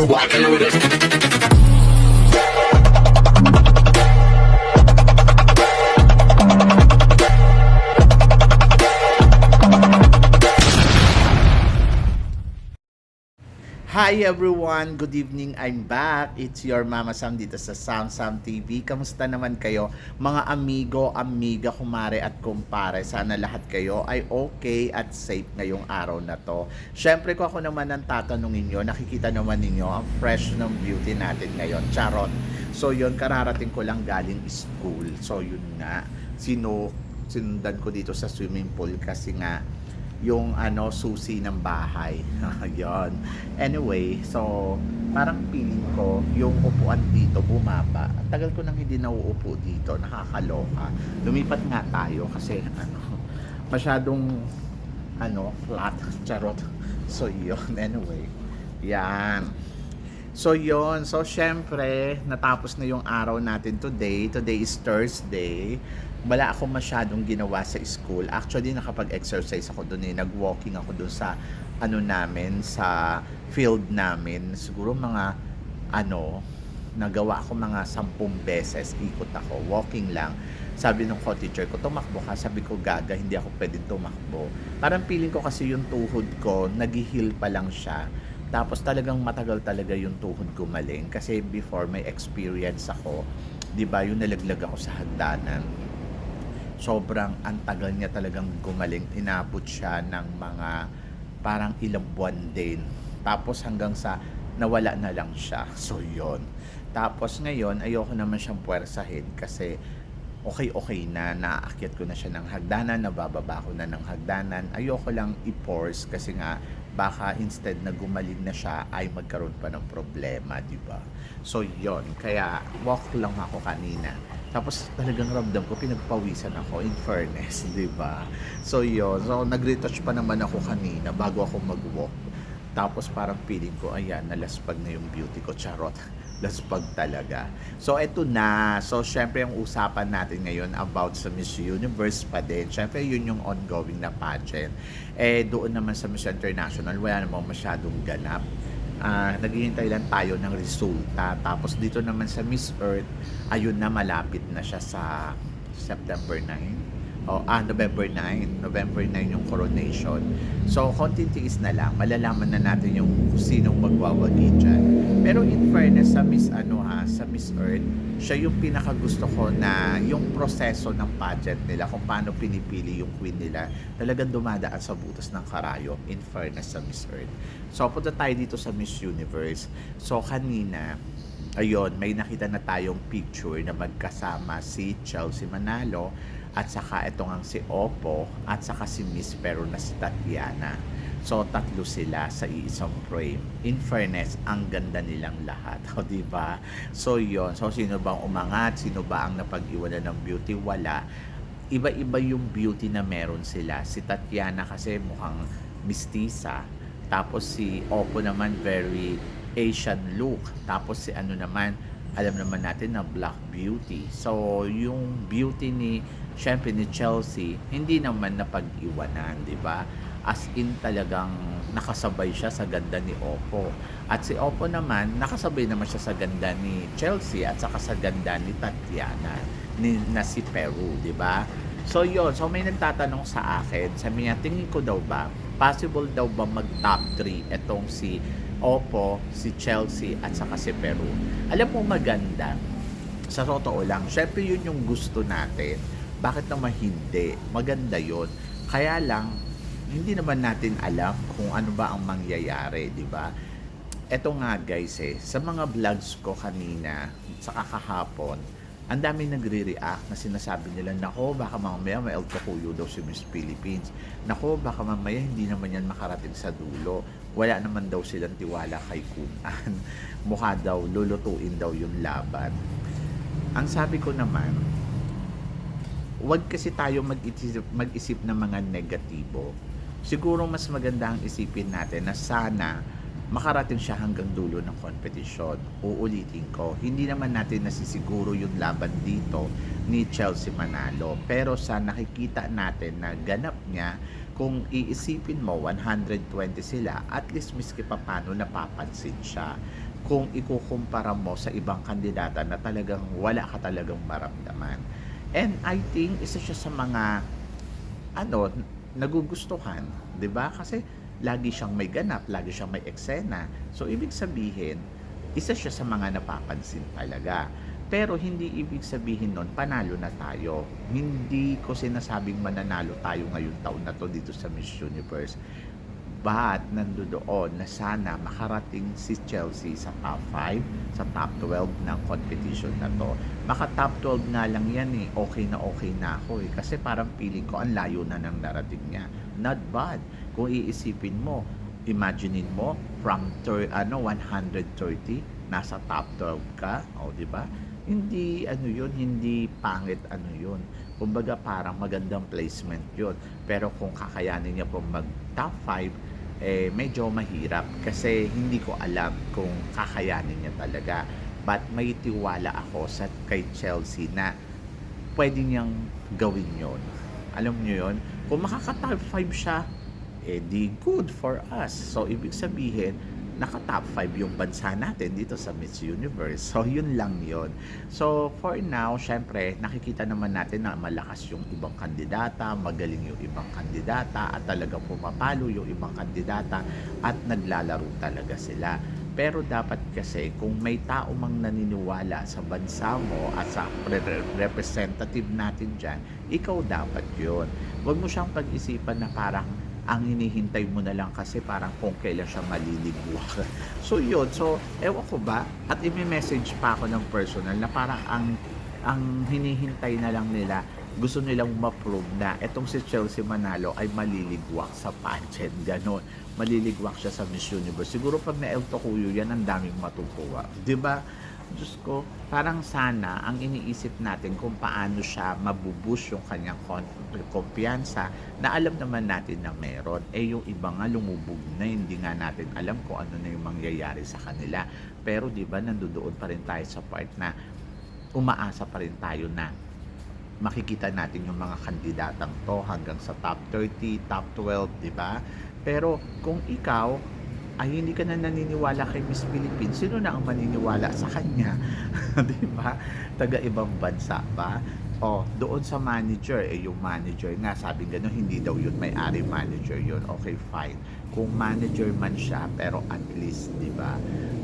walking with it. Hi everyone! Good evening! I'm back! It's your Mama Sam dito sa Sam Sam TV. Kamusta naman kayo? Mga amigo, amiga, kumare at kumpare. Sana lahat kayo ay okay at safe ngayong araw na to. Syempre ko ako naman ang tatanungin nyo, nakikita naman ninyo ang fresh ng beauty natin ngayon. Charot! So yun, kararating ko lang galing school. So yun nga, sinundan ko dito sa swimming pool kasi nga yung susi ng bahay. Yon. Anyway, so parang feeling ko yung upuan dito bumaba. Ang tagal ko nang hindi nauupo dito, nakakaloka. Lumipat nga tayo kasi masyadong flat, charot. So yon, anyway. Yan. So yon, so syempre natapos na yung araw natin today. Today is Thursday. Wala ako masyadong ginawa sa school. Actually, nakapag-exercise ako doon nag-walking ako doon sa namin, sa field namin. Siguro mga nagawa ako mga 10 beses, ikot ako, walking lang. Sabi ng co-teacher ko, tumakbo ka. Sabi ko, gaga, hindi ako pwedeng tumakbo. Parang feeling ko kasi yung tuhod ko, nag-heal pa lang siya. Tapos talagang matagal talaga yung tuhod gumaling. Kasi before may experience ako, 'di ba, yung nalaglag ako sa hagdanan. Sobrang antagal niya talagang gumaling. Inabot siya ng mga parang ilang buwan din. Tapos hanggang sa nawala na lang siya. So yon. Tapos ngayon, ayoko naman siyang puwersahin kasi okay na, naaakyat ko na siya ng hagdanan, nabababa ko na ng hagdanan. Ayoko lang i-force kasi nga baka instead na gumaling na siya ay magkaroon pa ng problema, di ba? So yon, kaya walk lang ako kanina. Tapos talagang ramdam ko, pinagpawisan ako, in fairness, di ba? So yun, so nag-retouch pa naman ako kanina bago ako mag-walk. Tapos parang feeling ko, ayan, nalaspag na yung beauty ko, charot. Laspag talaga. So eto na, so syempre yung usapan natin ngayon about sa Miss Universe pa din. Syempre yun yung ongoing na pageant. Doon naman sa Miss International, wala namang masyadong ganap. Naghihintay lang tayo ng resulta. Tapos dito naman sa Miss Earth, ayun na, malapit na siya sa September 9. November 9. November 9 yung coronation. So, konting tiis na lang. Malalaman na natin yung sinong magwawagi dyan. Pero in fairness sa sa Miss Earth, siya yung pinakagusto ko na yung proseso ng pageant nila, kung paano pinipili yung queen nila, talagang dumadaan sa butas ng karayom, in fairness sa Miss Earth. So, punta tayo dito sa Miss Universe. So, kanina, ayun, may nakita na tayong picture na magkasama si Chelsea Manalo at saka ito nga si Oppo at saka si Miss Peru na si Tatiana. So tatlo sila sa iisang frame. In fairness, ang ganda nilang lahat, di ba? So yon. So sino bang umangat? Sino ba ang napag-iwanan ng beauty? Wala. Iba-iba yung beauty na meron sila. Si Tatiana kasi mukhang mistisa. Tapos si Oppo naman very Asian look. Tapos si naman, alam naman natin na black beauty. So yung beauty syempre ni Chelsea, hindi naman napag-iwanan, di ba? As in talagang nakasabay siya sa ganda ni Oppo. At si Oppo naman, nakasabay naman siya sa ganda ni Chelsea at saka sa ganda ni Tatiana, na si Peru, di ba? So yon, so may nagtatanong sa akin, sabi niya, tingin ko daw ba, possible daw ba mag-top 3 etong si Oppo, si Chelsea at saka si Peru? Alam mo, maganda. Sa totoo lang, syempre yun yung gusto natin. Bakit naman hindi? Maganda yon. Kaya lang, hindi naman natin alam kung ano ba ang mangyayari, di ba? Eto nga guys sa mga vlogs ko kanina, sa kahapon, ang dami nagre-react na sinasabi nila, nako, baka mamaya may alkakuyo daw si Miss Philippines. Nako, baka mamaya hindi naman yan makarating sa dulo. Wala naman daw silang tiwala kay Kunan. Mukha daw, lulutuin daw yung laban. Ang sabi ko naman, huwag kasi tayo mag-isip ng mga negatibo. Siguro mas maganda ang isipin natin na sana makarating siya hanggang dulo ng kompetisyon. Uulitin ko, hindi naman natin nasisiguro yung laban dito ni Chelsea Manalo. Pero sa nakikita natin na ganap niya, kung iisipin mo 120 sila, at least miski pa paano napapansin siya. kung ikukumpara mo sa ibang kandidata na talagang wala ka talagang maramdaman. And I think isa siya sa mga ano, nagugustuhan, 'di ba? Kasi lagi siyang may ganap, lagi siyang may eksena. So ibig sabihin, isa siya sa mga napapansin talaga. Pero hindi ibig sabihin nun panalo na tayo. Hindi ko sinasabing mananalo tayo ngayong taon na 'to dito sa Miss Universe. But nandodoon na sana makarating si Chelsea sa top 5, sa top 12 ng competition na 'to. Baka top 12 nga lang 'yan, eh, okey na ako, eh, kasi parang feeling ko ang layo na ng narating niya. Not bad. Kung iisipin mo, imaginein mo from 130 nasa top 12 ka, oh, 'di ba? Hindi ano 'yun, hindi pangit ano 'yun. Kumbaga parang magandang placement 'yun. Pero kung kakayanin niya pong mag-top 5, eh, medyo mahirap kasi hindi ko alam kung kakayanin niya talaga. But may tiwala ako sa kay Chelsea na puwede niyang gawin 'yon. Alam niyo 'yon? Kung makaka-top 5 siya, eh, di good for us. So, ibig sabihin, naka-top 5 yung bansa natin dito sa Miss Universe. So, yun lang yun. So, for now, syempre, nakikita naman natin na malakas yung ibang kandidata, magaling yung ibang kandidata, at talagang pumapalo yung ibang kandidata, at naglalaro talaga sila. Pero dapat kasi, kung may tao mang naniniwala sa bansa mo at sa representative natin dyan, ikaw dapat yun. Huwag mo siyang pag-isipan na parang ang hinihintay mo na lang kasi parang kung kailan siya maliligwak. So yun, so ewan ko ba at imi-message pa ako ng personal na parang ang hinihintay na lang nila, gusto nilang ma-prove na etong si Chelsea Manalo ay maliligwak sa pageant, gano'n. Maliligwak siya sa Miss Universe. Siguro 'pag na-El Tocuyo yan, ang daming matutuwa, 'di ba? Diyos ko, parang sana ang iniisip natin kung paano siya yung kanyang kumpiyansa na alam naman natin na meron. Eh yung iba nga lumubog na, hindi nga natin alam kung ano na yung mangyayari sa kanila. Pero 'di ba nandoon pa rin tayo sa part na umaasa pa rin tayo na makikita natin yung mga kandidatang 'to hanggang sa top 30, top 12, 'di ba? Pero kung ikaw ay hindi ka na naniniwala kay Miss Philippines, sino na ang maniniwala sa kanya? 'Di ba? Taga-ibang bansa ba? Oh, doon sa manager, eh yung manager nga sabi gano'n hindi daw yun may-ari manager yun. Okay, fine. Kung manager man siya, pero at least 'di ba,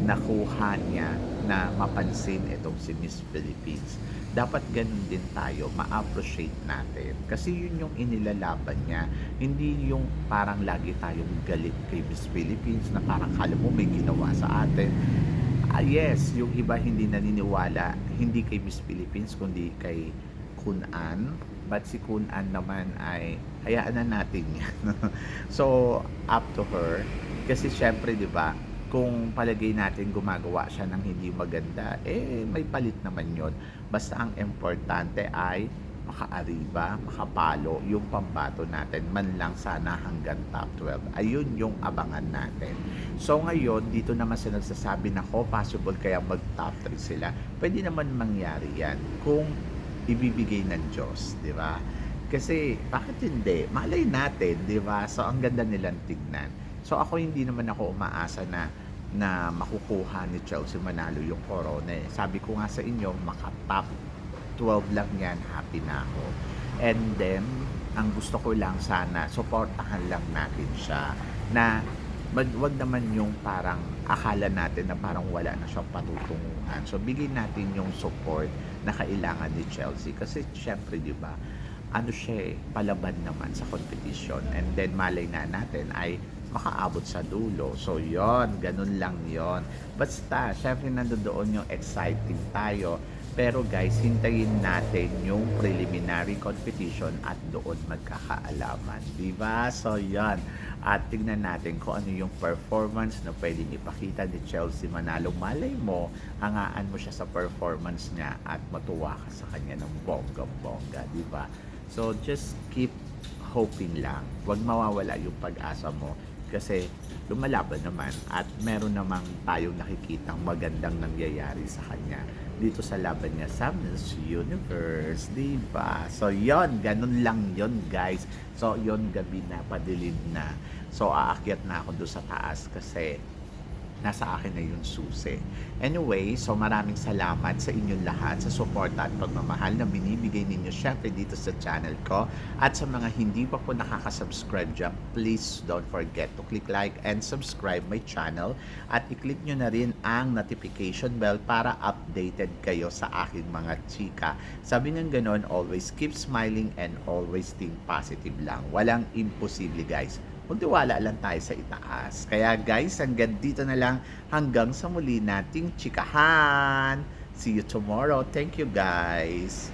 nakuha niya na mapansin itong si Miss Philippines. Dapat gano'n din tayo, ma-appreciate natin. Kasi yun yung inilalaban niya. Hindi yung parang lagi tayong galit kay Miss Philippines na parang kala mo may ginawa sa atin. Yes, yung iba hindi naniniwala, hindi kay Miss Philippines, kundi kay Kun An. But si Kun An naman ay hayaan na natin yan. So, up to her. Kasi syempre, di ba, kung palagay natin gumagawa siya ng hindi maganda, eh may palit naman yon. Basta ang importante ay makaariba, makapalo yung pambato natin man lang sana hanggang top 12. Ayun yung abangan natin. So ngayon, dito naman sa nagsasabi na ko, possible kaya mag top 3 sila. Pwede naman mangyari yan kung ibibigay ng Diyos, di ba? Kasi bakit hindi? Malay natin, di ba? So ang ganda nilang tignan. So ako hindi naman ako umaasa na makukuha ni Chelsea Manalo yung corona, eh. Sabi ko nga sa inyo, maka-top 12 lang yan, happy na ako. And then, ang gusto ko lang sana, suportahan lang natin siya na wag naman yung parang akala natin na parang wala na siyang patutunguhan. So, bigyan natin yung support na kailangan ni Chelsea. Kasi, syempre, di ba, ano siya, palaban naman sa competition. And then, malay na natin ay makaabot sa dulo. So, yon ganun lang yon. Basta, syempre, nandoon yung exciting tayo. Pero guys, hintayin natin yung preliminary competition at doon magkakaalaman. Diba? So, yan. At tignan natin kung ano yung performance na pwedeng ipakita ni Chelsea Manalo. Malay mo, hangaan mo siya sa performance niya at matuwa ka sa kanya ng bongga-bongga. Diba? So, just keep hoping lang. Huwag mawawala yung pag-asa mo. Kasi lumalaban naman at meron namang tayong nakikitang magandang nangyayari sa kanya dito sa laban niya sa Miss Universe, diba? So, yon ganun lang yon guys. So, yon gabi na, padilim na. So, aakyat na ako doon sa taas kasi nasa akin na yung susi. Anyway, so maraming salamat sa inyong lahat sa suporta at pagmamahal na binibigay ninyo syempre dito sa channel ko. At sa mga hindi pa po nakaka-subscribe dyan, please don't forget to click like and subscribe my channel. At i-click nyo na rin ang notification bell para updated kayo sa aking mga chika. Sabi ng ganon, always keep smiling and always think positive lang. Walang imposible, guys. Magtiwala lang tayo sa itaas. Kaya guys, hanggang dito na lang, hanggang sa muli nating chikahan. See you tomorrow. Thank you guys.